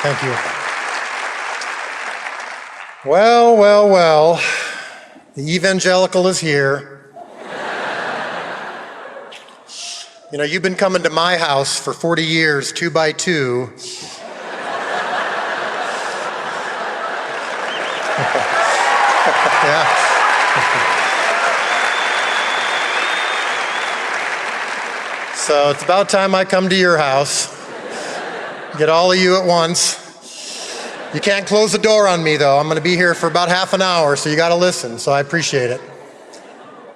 Thank you. Well, well, well. The evangelical is here. You know, you've been coming to my house for 40 years, 2 by 2. Yeah. So it's about time I come to your house. Get all of you at once. You can't close the door on me, though. I'm going to be here for about half an hour, so you got to listen, so I appreciate it.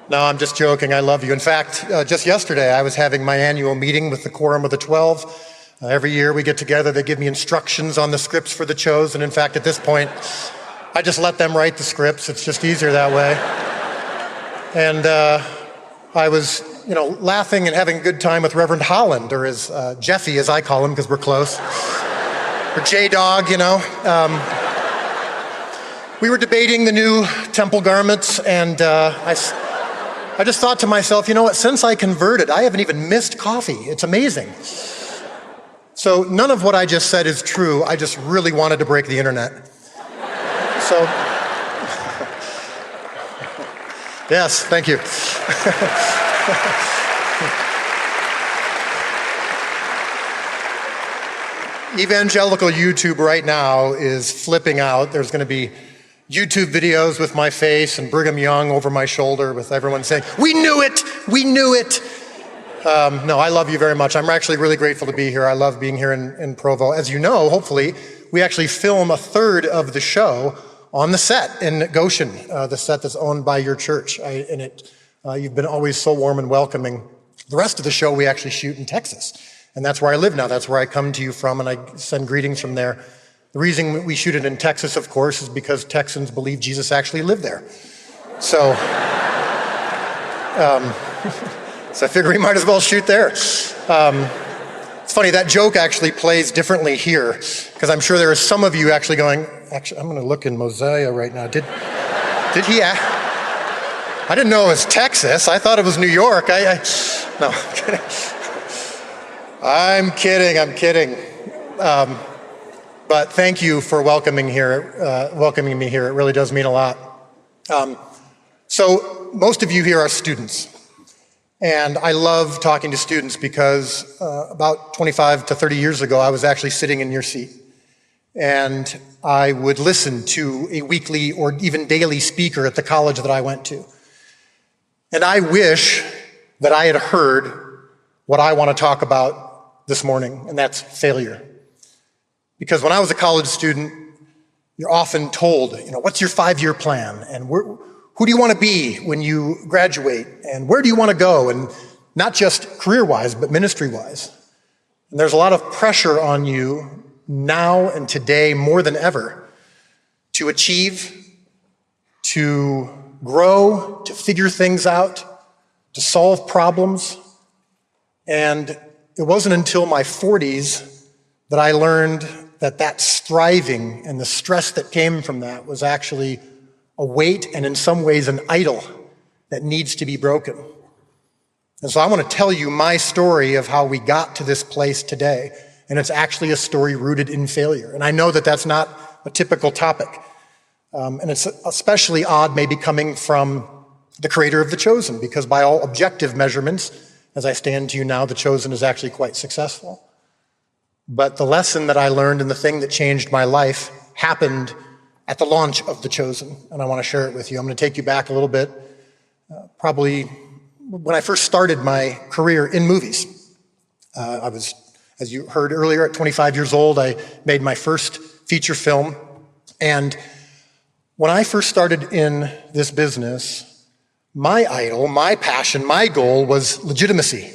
No, I'm just joking. I love you. In fact, just yesterday, I was having my annual meeting with the Quorum of the 12. Every year we get together, they give me instructions on the scripts for the Chosen. In fact, at this point, I just let them write the scripts. It's just easier that way. And I was, laughing and having a good time with Reverend Holland, or as Jeffy, as I call him, because we're close. Or J-Dog, We were debating the new temple garments, and I just thought to myself, you know what, since I converted, I haven't even missed coffee. It's amazing. So none of what I just said is true. I just really wanted to break the internet. So, yes, thank you. Evangelical YouTube right now is flipping out. There's going to be YouTube videos with my face and Brigham Young over my shoulder with everyone saying, "We knew it! We knew it!" No, I love you very much. I'm actually really grateful to be here. I love being here in Provo. As you know, hopefully, we actually film a third of the show on the set in Goshen, the set that's owned by your church. You've been always so warm and welcoming. The rest of the show we actually shoot in Texas. And that's where I live now. That's where I come to you from, and I send greetings from there. The reason we shoot it in Texas, of course, is because Texans believe Jesus actually lived there. So, so I figure we might as well shoot there. It's funny, that joke actually plays differently here, because I'm sure there are some of you actually going, actually, I'm going to look in Mosiah right now. Did he? I didn't know it was Texas. I thought it was New York. No, I'm kidding. I'm kidding. But thank you for welcoming me here. It really does mean a lot. So most of you here are students. And I love talking to students because about 25 to 30 years ago, I was actually sitting in your seat. And I would listen to a weekly or even daily speaker at the college that I went to. And I wish that I had heard what I want to talk about this morning, and that's failure. Because when I was a college student, you're often told, what's your 5-year plan? And who do you want to be when you graduate? And where do you want to go? And not just career-wise, but ministry-wise. And there's a lot of pressure on you now and today more than ever to achieve, to grow, to figure things out, to solve problems. And it wasn't until my 40s that I learned that striving and the stress that came from that was actually a weight and in some ways an idol that needs to be broken. And so I want to tell you my story of how we got to this place today. And it's actually a story rooted in failure. And I know that that's not a typical topic. And it's especially odd maybe coming from the creator of The Chosen, because by all objective measurements, as I stand to you now, The Chosen is actually quite successful. But the lesson that I learned and the thing that changed my life happened at the launch of The Chosen, and I want to share it with you. I'm going to take you back a little bit, probably when I first started my career in movies. I was, as you heard earlier, at 25 years old, I made my first feature film. And when I first started in this business, my idol, my passion, my goal was legitimacy.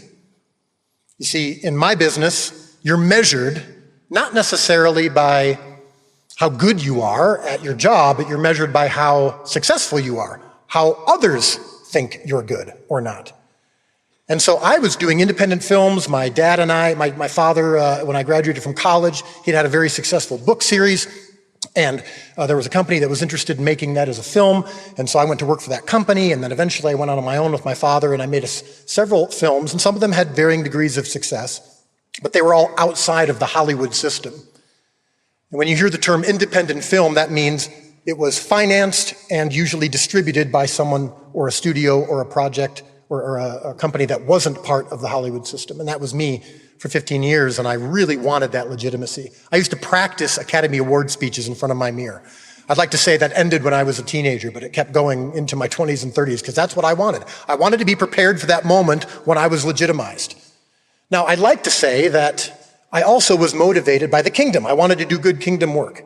You see, in my business, you're measured not necessarily by how good you are at your job, but you're measured by how successful you are, how others think you're good or not. And so I was doing independent films. My dad and I, my father, when I graduated from college, he'd had a very successful book series. And there was a company that was interested in making that as a film. And so I went to work for that company. And then eventually I went out on my own with my father, and I made several films. And some of them had varying degrees of success, but they were all outside of the Hollywood system. And when you hear the term independent film, that means it was financed and usually distributed by someone or a studio or a project or a company that wasn't part of the Hollywood system. And that was me for 15 years, and I really wanted that legitimacy. I used to practice Academy Award speeches in front of my mirror. I'd like to say that ended when I was a teenager, but it kept going into my 20s and 30s because that's what I wanted. I wanted to be prepared for that moment when I was legitimized. Now, I'd like to say that I also was motivated by the kingdom. I wanted to do good kingdom work.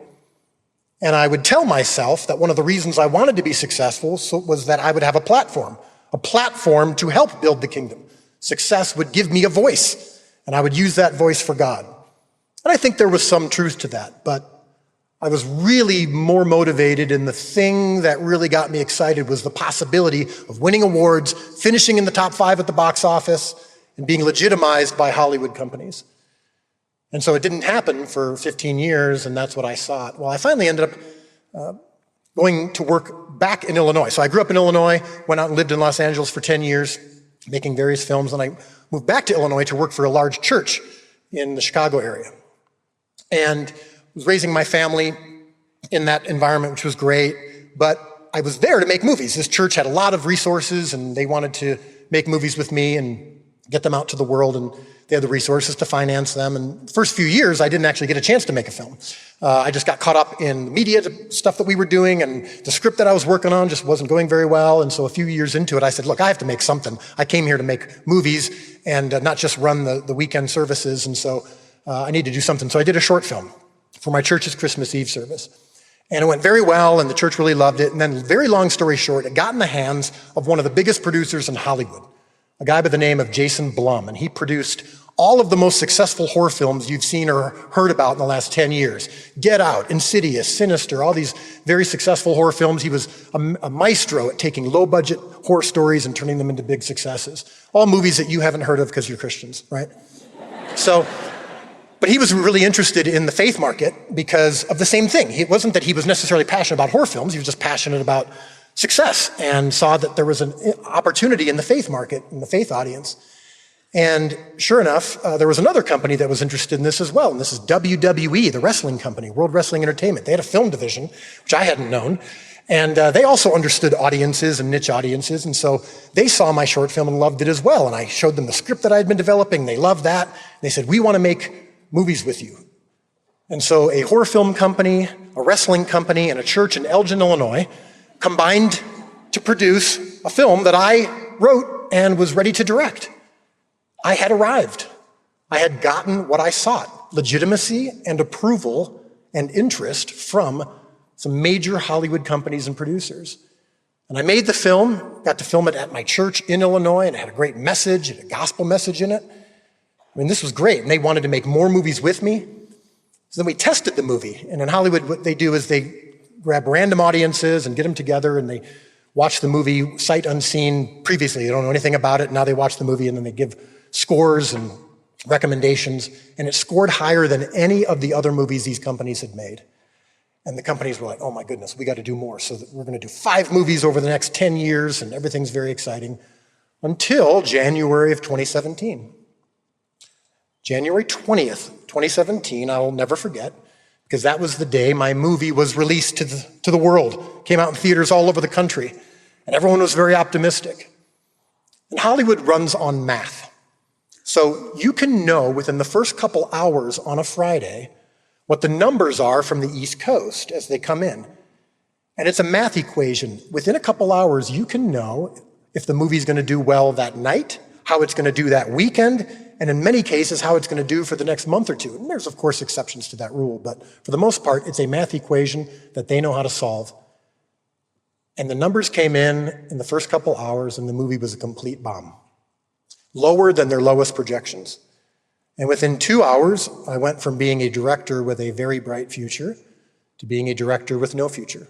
And I would tell myself that one of the reasons I wanted to be successful was that I would have a platform to help build the kingdom. Success would give me a voice, and I would use that voice for God. And I think there was some truth to that, but I was really more motivated, and the thing that really got me excited was the possibility of winning awards, finishing in the top 5 at the box office, and being legitimized by Hollywood companies. And so it didn't happen for 15 years, and that's what I sought. Well, I finally ended up going to work back in Illinois. So I grew up in Illinois, went out and lived in Los Angeles for 10 years, making various films, and I moved back to Illinois to work for a large church in the Chicago area. And was raising my family in that environment, which was great, but I was there to make movies. This church had a lot of resources, and they wanted to make movies with me and get them out to the world, and they had the resources to finance them. And the first few years, I didn't actually get a chance to make a film. I just got caught up in the media stuff that we were doing, and the script that I was working on just wasn't going very well. And so a few years into it, I said, look, I have to make something. I came here to make movies and not just run the weekend services, and so I need to do something. So I did a short film for my church's Christmas Eve service. And it went very well, and the church really loved it. And then, very long story short, it got in the hands of one of the biggest producers in Hollywood, a guy by the name of Jason Blum. And he produced all of the most successful horror films you've seen or heard about in the last 10 years. Get Out, Insidious, Sinister, all these very successful horror films. He was a maestro at taking low-budget horror stories and turning them into big successes. All movies that you haven't heard of because you're Christians, right? But he was really interested in the faith market because of the same thing. It wasn't that he was necessarily passionate about horror films, he was just passionate about success and saw that there was an opportunity in the faith market, in the faith audience. And sure enough, there was another company that was interested in this as well, and this is WWE, the wrestling company, World Wrestling Entertainment. They had a film division, which I hadn't known, and they also understood audiences and niche audiences, and so they saw my short film and loved it as well, and I showed them the script that I had been developing. They loved that. They said, we want to make movies with you. And so a horror film company, a wrestling company, and a church in Elgin, Illinois combined to produce a film that I wrote and was ready to direct. I had arrived. I had gotten what I sought, legitimacy and approval and interest from some major Hollywood companies and producers. And I made the film, got to film it at my church in Illinois, and it had a great message, a gospel message in it. I mean, this was great, and they wanted to make more movies with me. So then we tested the movie, and in Hollywood, what they do is they grab random audiences and get them together, and they watch the movie sight unseen previously. They don't know anything about it, now they watch the movie, and then they give scores and recommendations, and it scored higher than any of the other movies these companies had made. And the companies were like, oh my goodness, we got to do more, so that we're going to do 5 movies over the next 10 years, and everything's very exciting, until January of 2017. January 20th, 2017, I will never forget, because that was the day my movie was released to the world. Came out in theaters all over the country, and everyone was very optimistic. And Hollywood runs on math. So you can know within the first couple hours on a Friday what the numbers are from the East Coast as they come in. And it's a math equation. Within a couple hours, you can know if the movie's going to do well that night, how it's going to do that weekend, and in many cases, how it's going to do for the next month or two. And there's, of course, exceptions to that rule, but for the most part, it's a math equation that they know how to solve. And the numbers came in the first couple hours, and the movie was a complete bomb. Lower than their lowest projections. And within 2 hours, I went from being a director with a very bright future to being a director with no future.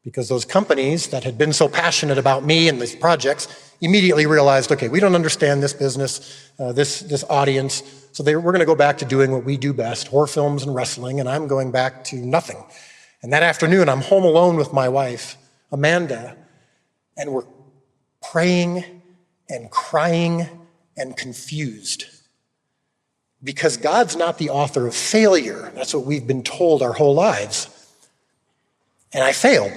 Because those companies that had been so passionate about me and these projects immediately realized, okay, we don't understand this business, this audience, so we're going to go back to doing what we do best, horror films and wrestling, and I'm going back to nothing. And that afternoon, I'm home alone with my wife, Amanda, and we're praying and crying and confused. because God's not the author of failure. That's what we've been told our whole lives. And I failed.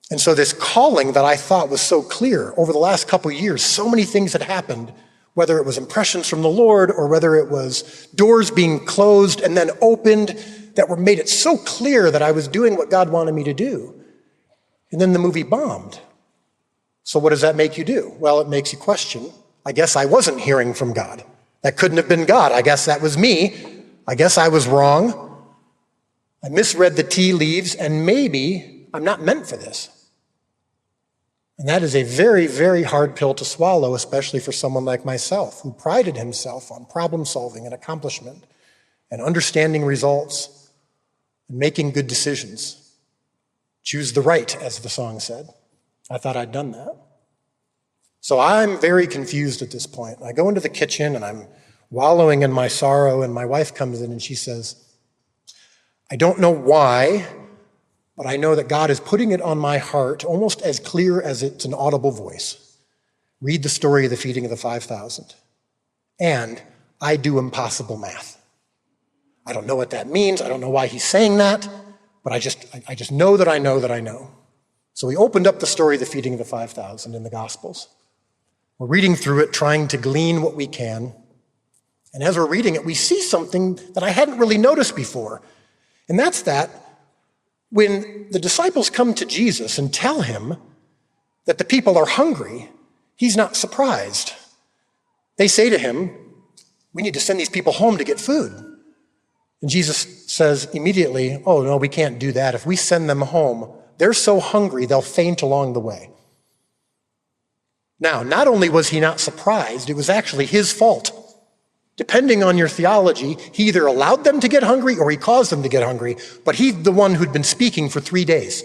And so this calling that I thought was so clear over the last couple of years, so many things had happened, whether it was impressions from the Lord or whether it was doors being closed and then opened that were made it so clear that I was doing what God wanted me to do. And then the movie bombed. So what does that make you do? Well, it makes you question. I guess I wasn't hearing from God. That couldn't have been God. I guess that was me. I guess I was wrong. I misread the tea leaves, and maybe I'm not meant for this. And that is a very, very hard pill to swallow, especially for someone like myself, who prided himself on problem solving and accomplishment and understanding results and making good decisions. Choose the right, as the song said. I thought I'd done that. So I'm very confused at this point. I go into the kitchen and I'm wallowing in my sorrow, and my wife comes in and she says, I don't know why, but I know that God is putting it on my heart almost as clear as it's an audible voice. Read the story of the feeding of the 5,000. And I do impossible math. I don't know what that means. I don't know why he's saying that, but I just know that I know that I know. So we opened up the story of the feeding of the 5,000 in the Gospels. We're reading through it, trying to glean what we can. And as we're reading it, we see something that I hadn't really noticed before. And that's that when the disciples come to Jesus and tell him that the people are hungry, he's not surprised. They say to him, we need to send these people home to get food. And Jesus says immediately, oh, no, we can't do that. If we send them home, they're so hungry, they'll faint along the way. Now, not only was he not surprised, it was actually his fault. Depending on your theology, he either allowed them to get hungry or he caused them to get hungry, but he's the one who'd been speaking for 3 days.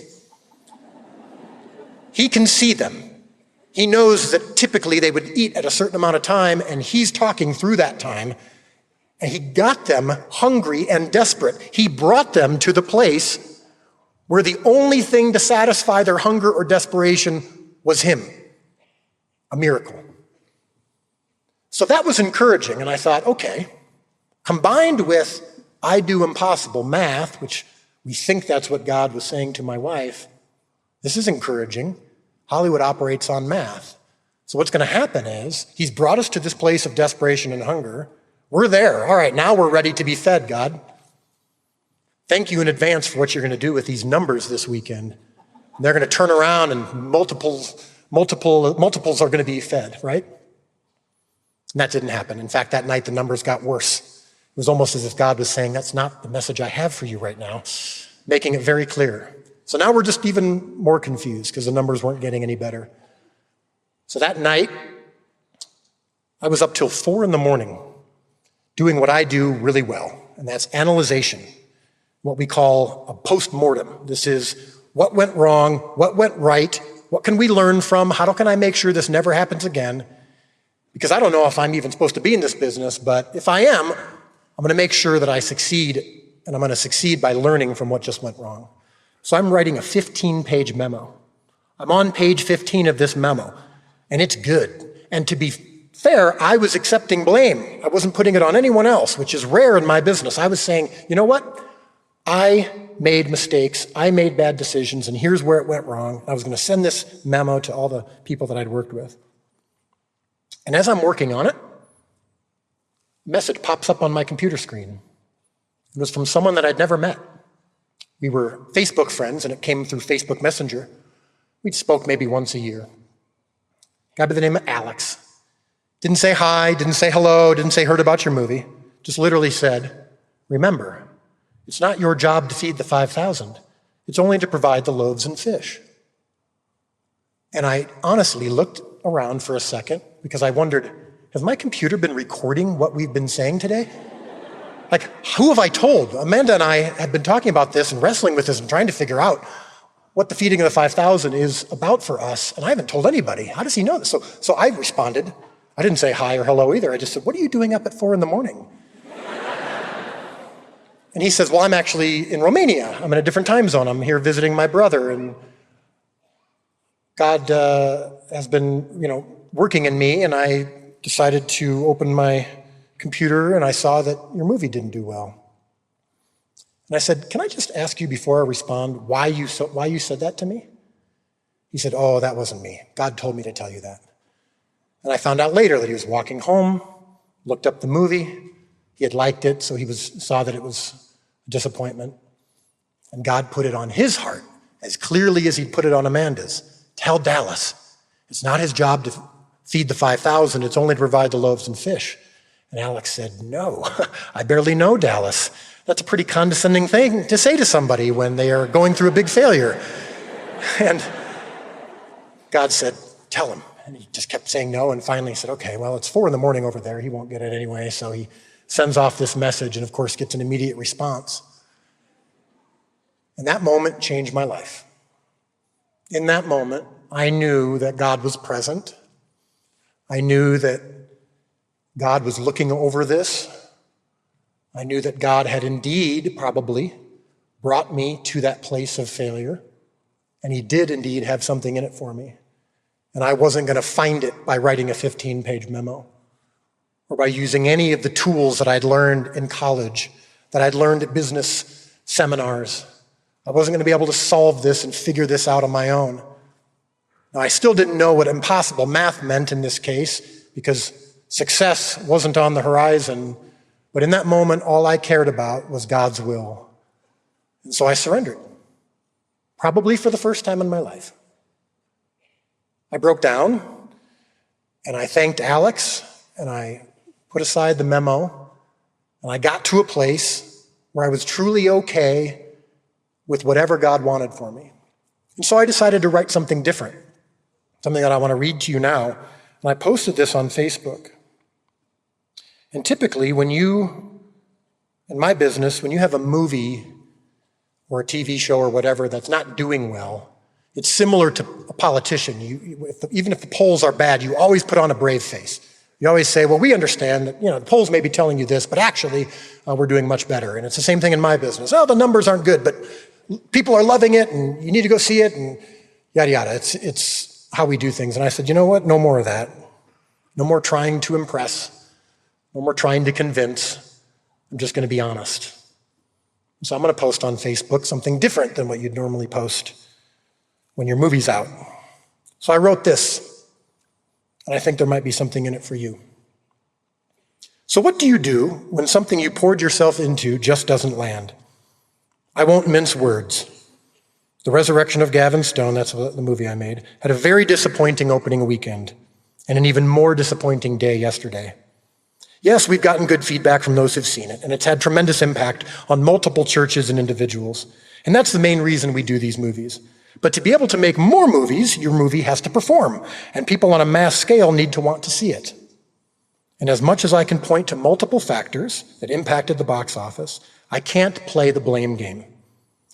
He can see them. He knows that typically they would eat at a certain amount of time, and he's talking through that time, and he got them hungry and desperate. He brought them to the place where the only thing to satisfy their hunger or desperation was him. A miracle. So that was encouraging, and I thought, okay, combined with I do impossible math, which we think that's what God was saying to my wife, this is encouraging. Hollywood operates on math. So what's going to happen is he's brought us to this place of desperation and hunger. We're there. All right, now we're ready to be fed, God. Thank you in advance for what you're going to do with these numbers this weekend. They're going to turn around and multiples are going to be fed, right? And that didn't happen. In fact, that night the numbers got worse. It was almost as if God was saying, that's not the message I have for you right now, making it very clear. So now we're just even more confused because the numbers weren't getting any better. So that night, I was up till 4 a.m. doing what I do really well, and that's analyzation, what we call a post-mortem. This is what went wrong, what went right, what can we learn from, how can I make sure this never happens again? Because I don't know if I'm even supposed to be in this business, but if I am, I'm going to make sure that I succeed, and I'm going to succeed by learning from what just went wrong. So I'm writing a 15-page memo. I'm on page 15 of this memo, and it's good. And to be fair, I was accepting blame. I wasn't putting it on anyone else, which is rare in my business. I was saying, you know what? I made mistakes. I made bad decisions, and here's where it went wrong. I was going to send this memo to all the people that I'd worked with. And as I'm working on it, a message pops up on my computer screen. It was from someone that I'd never met. We were Facebook friends, and it came through Facebook Messenger. We spoke maybe once a year. A guy by the name of Alex. Didn't say hi, didn't say hello, didn't say heard about your movie. Just literally said, remember, it's not your job to feed the 5,000. It's only to provide the loaves and fish. And I honestly looked around for a second because I wondered, has my computer been recording what we've been saying today? Like, who have I told? Amanda and I have been talking about this and wrestling with this and trying to figure out what the feeding of the 5,000 is about for us, and I haven't told anybody. How does he know this? So I responded. I didn't say hi or hello either. I just said, what are you doing up at 4 a.m? And he says, well, I'm actually in Romania. I'm in a different time zone. I'm here visiting my brother, and God has been, working in me, and I decided to open my computer and I saw that your movie didn't do well. And I said, can I just ask you before I respond why you said that to me? He said, oh, that wasn't me. God told me to tell you that. And I found out later that he was walking home, looked up the movie. He had liked it, so he saw that it was a disappointment. And God put it on his heart, as clearly as he'd put it on Amanda's. Tell Dallas, it's not his job to feed the 5,000, it's only to provide the loaves and fish. And Alex said, no, I barely know Dallas. That's a pretty condescending thing to say to somebody when they are going through a big failure. And God said, tell him. And he just kept saying no, and finally he said, okay, well, it's 4 a.m. over there. He won't get it anyway. So he sends off this message and, of course, gets an immediate response. And that moment changed my life. In that moment, I knew that God was present. I knew that God was looking over this. I knew that God had indeed, probably, brought me to that place of failure. And he did indeed have something in it for me. And I wasn't going to find it by writing a 15-page memo or by using any of the tools that I'd learned in college, that I'd learned at business seminars. I wasn't going to be able to solve this and figure this out on my own. Now, I still didn't know what impossible math meant in this case because success wasn't on the horizon. But in that moment, all I cared about was God's will. And so I surrendered, probably for the first time in my life. I broke down, and I thanked Alex, and I put aside the memo, and I got to a place where I was truly okay with whatever God wanted for me. And so I decided to write something different, something that I want to read to you now. And I posted this on Facebook. And typically, in my business, when you have a movie or a TV show or whatever that's not doing well, it's similar to a politician. Even if the polls are bad, you always put on a brave face. You always say, well, we understand that, the polls may be telling you this, but actually, we're doing much better. And it's the same thing in my business. Oh, the numbers aren't good, but people are loving it, and you need to go see it, and yada, yada. It's how we do things. And I said, you know what? No more of that. No more trying to impress. No more trying to convince. I'm just going to be honest. So I'm going to post on Facebook something different than what you'd normally post when your movie's out. So I wrote this, and I think there might be something in it for you. So what do you do when something you poured yourself into just doesn't land? I won't mince words. The Resurrection of Gavin Stone, that's the movie I made, had a very disappointing opening weekend and an even more disappointing day yesterday. Yes, we've gotten good feedback from those who've seen it, and it's had tremendous impact on multiple churches and individuals. And that's the main reason we do these movies. But to be able to make more movies, your movie has to perform, and people on a mass scale need to want to see it. And as much as I can point to multiple factors that impacted the box office, I can't play the blame game.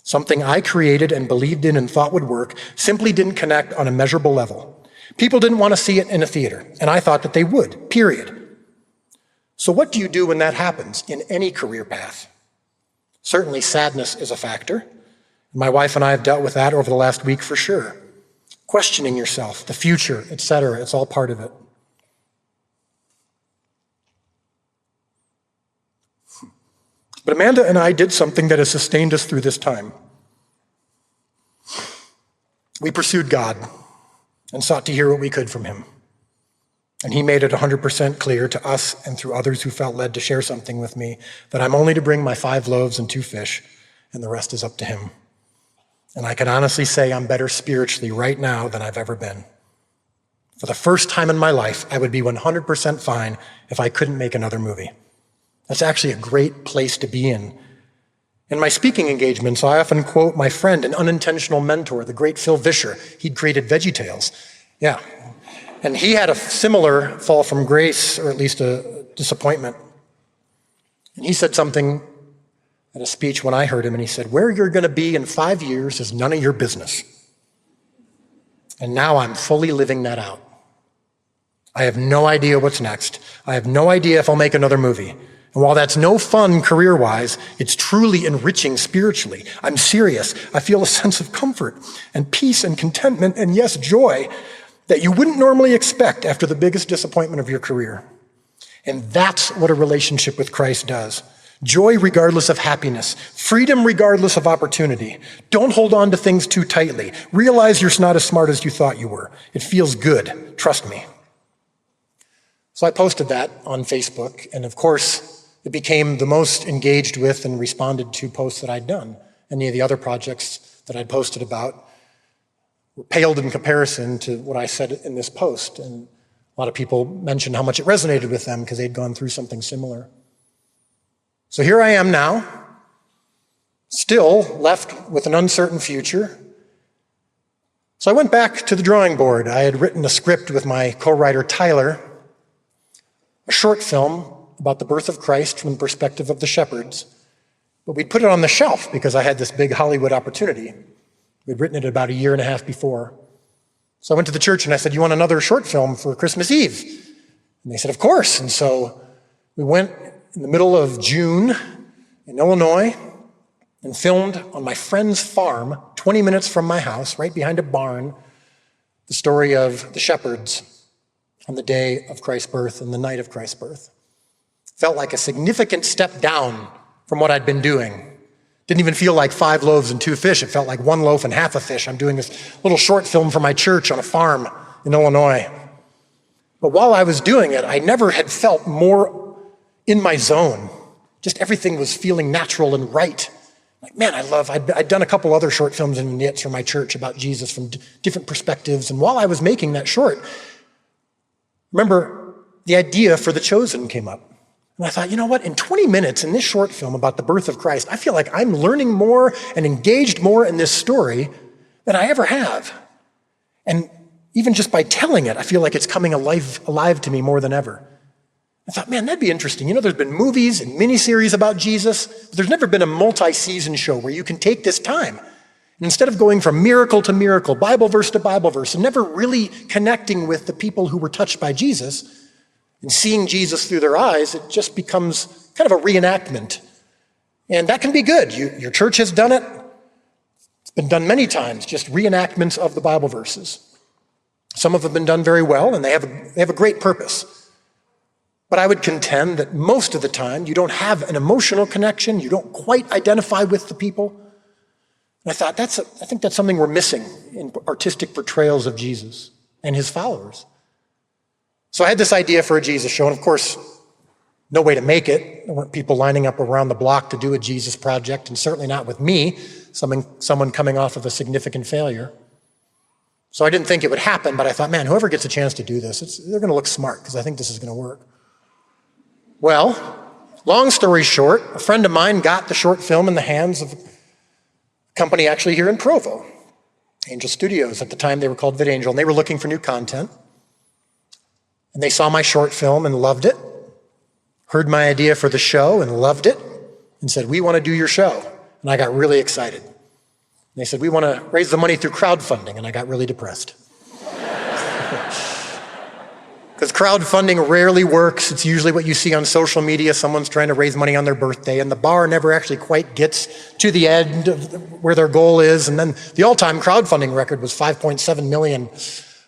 Something I created and believed in and thought would work simply didn't connect on a measurable level. People didn't want to see it in a theater, and I thought that they would, period. So what do you do when that happens in any career path? Certainly sadness is a factor. My wife and I have dealt with that over the last week for sure. Questioning yourself, the future, etc. It's all part of it. But Amanda and I did something that has sustained us through this time. We pursued God and sought to hear what we could from him. And he made it 100% clear to us and through others who felt led to share something with me that I'm only to bring my 5 loaves and 2 fish, and the rest is up to him. And I can honestly say I'm better spiritually right now than I've ever been. For the first time in my life, I would be 100% fine if I couldn't make another movie. That's actually a great place to be in. In my speaking engagements, I often quote my friend and unintentional mentor, the great Phil Vischer. He'd created VeggieTales. Yeah. And he had a similar fall from grace, or at least a disappointment. And he said something at a speech when I heard him, and he said, where you're going to be in 5 years is none of your business. And now I'm fully living that out. I have no idea what's next. I have no idea if I'll make another movie. And while that's no fun career-wise, it's truly enriching spiritually. I'm serious. I feel a sense of comfort and peace and contentment and, yes, joy that you wouldn't normally expect after the biggest disappointment of your career. And that's what a relationship with Christ does. Joy regardless of happiness, freedom regardless of opportunity. Don't hold on to things too tightly. Realize you're not as smart as you thought you were. It feels good. Trust me. So I posted that on Facebook, and of course, it became the most engaged with and responded to posts that I'd done. Any of the other projects that I'd posted about were paled in comparison to what I said in this post. And a lot of people mentioned how much it resonated with them because they'd gone through something similar. So here I am now, still left with an uncertain future. So I went back to the drawing board. I had written a script with my co-writer Tyler, a short film about the birth of Christ from the perspective of the shepherds. But we'd put it on the shelf because I had this big Hollywood opportunity. We'd written it about a year and a half before. So I went to the church and I said, "You want another short film for Christmas Eve?" And they said, "Of course." And so we went in the middle of June in Illinois and filmed on my friend's farm, 20 minutes from my house, right behind a barn, the story of the shepherds on the day of Christ's birth and the night of Christ's birth. Felt like a significant step down from what I'd been doing. Didn't even feel like 5 loaves and 2 fish. It felt like 1 loaf and half a fish. I'm doing this little short film for my church on a farm in Illinois. But while I was doing it, I never had felt more in my zone. Just everything was feeling natural and right. Like, man, I'd done a couple other short films and vignettes for my church about Jesus from different perspectives. And while I was making that short, remember, the idea for The Chosen came up. And I thought, you know what? In 20 minutes in this short film about the birth of Christ, I feel like I'm learning more and engaged more in this story than I ever have. And even just by telling it, I feel like it's coming alive to me more than ever. I thought, man, that'd be interesting. You know, there's been movies and miniseries about Jesus, but there's never been a multi-season show where you can take this time. And instead of going from miracle to miracle, Bible verse to Bible verse, and never really connecting with the people who were touched by Jesus and seeing Jesus through their eyes, it just becomes kind of a reenactment. And that can be good. Your church has done it. It's been done many times, just reenactments of the Bible verses. Some of them have been done very well, and they have a great purpose. But I would contend that most of the time, you don't have an emotional connection. You don't quite identify with the people. And I thought, I think that's something we're missing in artistic portrayals of Jesus and his followers. So I had this idea for a Jesus show, and of course, no way to make it. There weren't people lining up around the block to do a Jesus project, and certainly not with me, someone coming off of a significant failure. So I didn't think it would happen, but I thought, man, whoever gets a chance to do this, they're going to look smart, because I think this is going to work. Well, long story short, a friend of mine got the short film in the hands of a company actually here in Provo, Angel Studios. At the time, they were called VidAngel, and they were looking for new content. And they saw my short film and loved it, heard my idea for the show and loved it, and said, "We want to do your show." And I got really excited. And they said, "We want to raise the money through crowdfunding," and I got really depressed. Because crowdfunding rarely works. It's usually what you see on social media. Someone's trying to raise money on their birthday, and the bar never actually quite gets to the end of where their goal is. And then the all-time crowdfunding record was $5.7 million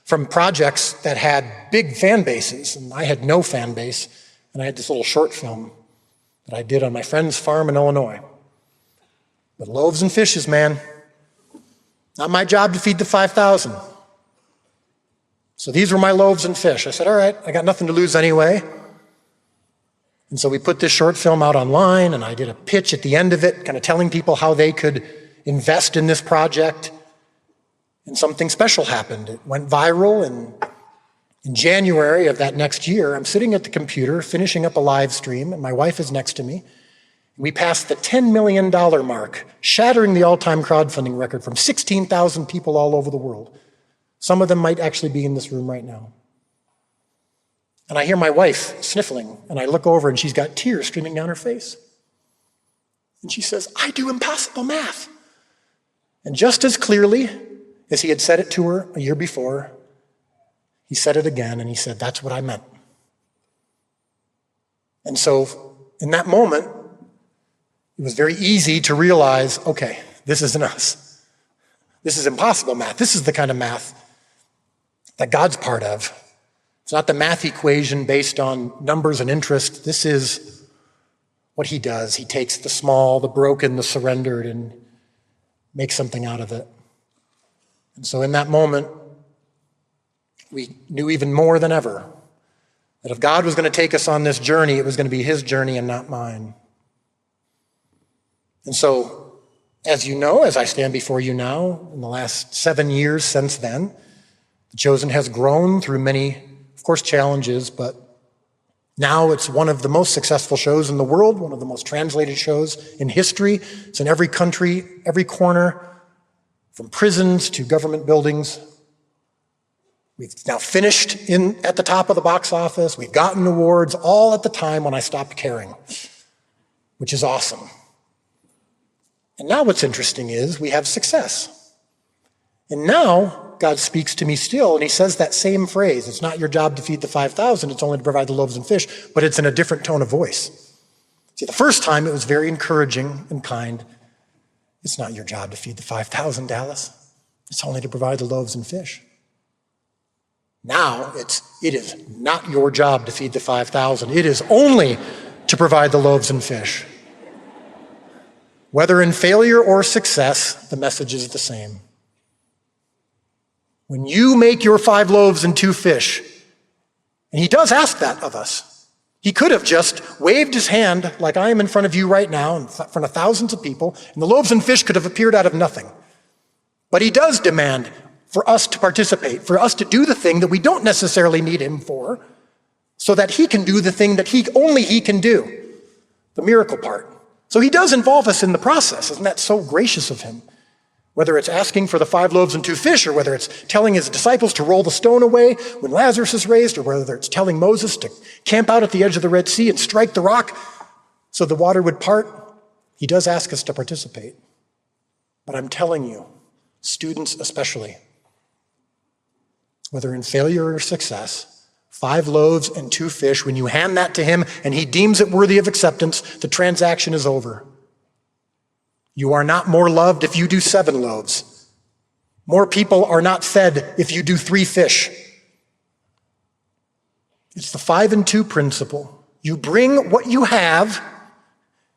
from projects that had big fan bases, and I had no fan base. And I had this little short film that I did on my friend's farm in Illinois. But loaves and fishes, man. Not my job to feed the 5,000. So these were my loaves and fish. I said, all right, I got nothing to lose anyway. And so we put this short film out online, and I did a pitch at the end of it, kind of telling people how they could invest in this project. And something special happened. It went viral, and in January of that next year, I'm sitting at the computer finishing up a live stream, and my wife is next to me. We passed the $10 million mark, shattering the all-time crowdfunding record from 16,000 people all over the world. Some of them might actually be in this room right now. And I hear my wife sniffling, and I look over, and she's got tears streaming down her face. And she says, "I do impossible math." And just as clearly as he had said it to her a year before, he said it again, and he said, "That's what I meant." And so in that moment, it was very easy to realize, okay, this isn't us. This is impossible math. This is the kind of math that God's part of. It's not the math equation based on numbers and interest. This is what he does. He takes the small, the broken, the surrendered, and makes something out of it. And so in that moment, we knew even more than ever that if God was going to take us on this journey, it was going to be his journey and not mine. And so, as you know, as I stand before you now, in the last 7 years since then, The Chosen has grown through many, of course, challenges, but now it's one of the most successful shows in the world, one of the most translated shows in history. It's in every country, every corner, from prisons to government buildings. We've now finished at the top of the box office. We've gotten awards, all at the time when I stopped caring, which is awesome. And now what's interesting is we have success. And now God speaks to me still, and he says that same phrase. It's not your job to feed the 5,000, it's only to provide the loaves and fish, but it's in a different tone of voice. See, the first time it was very encouraging and kind. It's not your job to feed the 5,000, Dallas. It's only to provide the loaves and fish. Now it is not your job to feed the 5,000. It is only to provide the loaves and fish. Whether in failure or success, the message is the same. When you make your 5 loaves and 2 fish, and he does ask that of us, he could have just waved his hand like I am in front of you right now, in front of thousands of people, and the loaves and fish could have appeared out of nothing. But he does demand for us to participate, for us to do the thing that we don't necessarily need him for, so that he can do the thing that only he can do, the miracle part. So he does involve us in the process. Isn't that so gracious of him? Whether it's asking for the 5 loaves and 2 fish, or whether it's telling his disciples to roll the stone away when Lazarus is raised, or whether it's telling Moses to camp out at the edge of the Red Sea and strike the rock so the water would part, he does ask us to participate. But I'm telling you, students especially, whether in failure or success, 5 loaves and 2 fish, when you hand that to him and he deems it worthy of acceptance, the transaction is over. You are not more loved if you do 7 loaves. More people are not fed if you do 3 fish. It's the 5 and 2 principle. You bring what you have,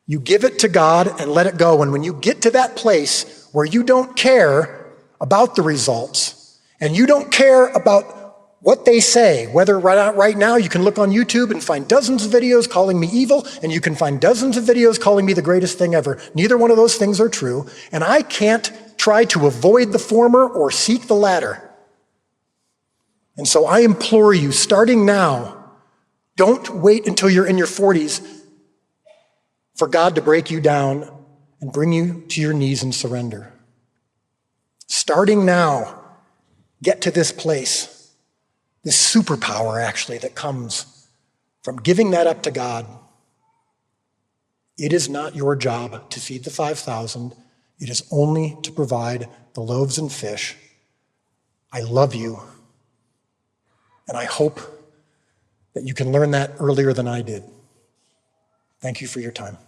you give it to God and let it go. And when you get to that place where you don't care about the results and you don't care about what they say, whether right now you can look on YouTube and find dozens of videos calling me evil, and you can find dozens of videos calling me the greatest thing ever. Neither one of those things are true, and I can't try to avoid the former or seek the latter. And so I implore you, starting now, don't wait until you're in your 40s for God to break you down and bring you to your knees and surrender. Starting now, get to this place. This superpower, actually, that comes from giving that up to God. It is not your job to feed the 5,000. It is only to provide the loaves and fish. I love you, and I hope that you can learn that earlier than I did. Thank you for your time.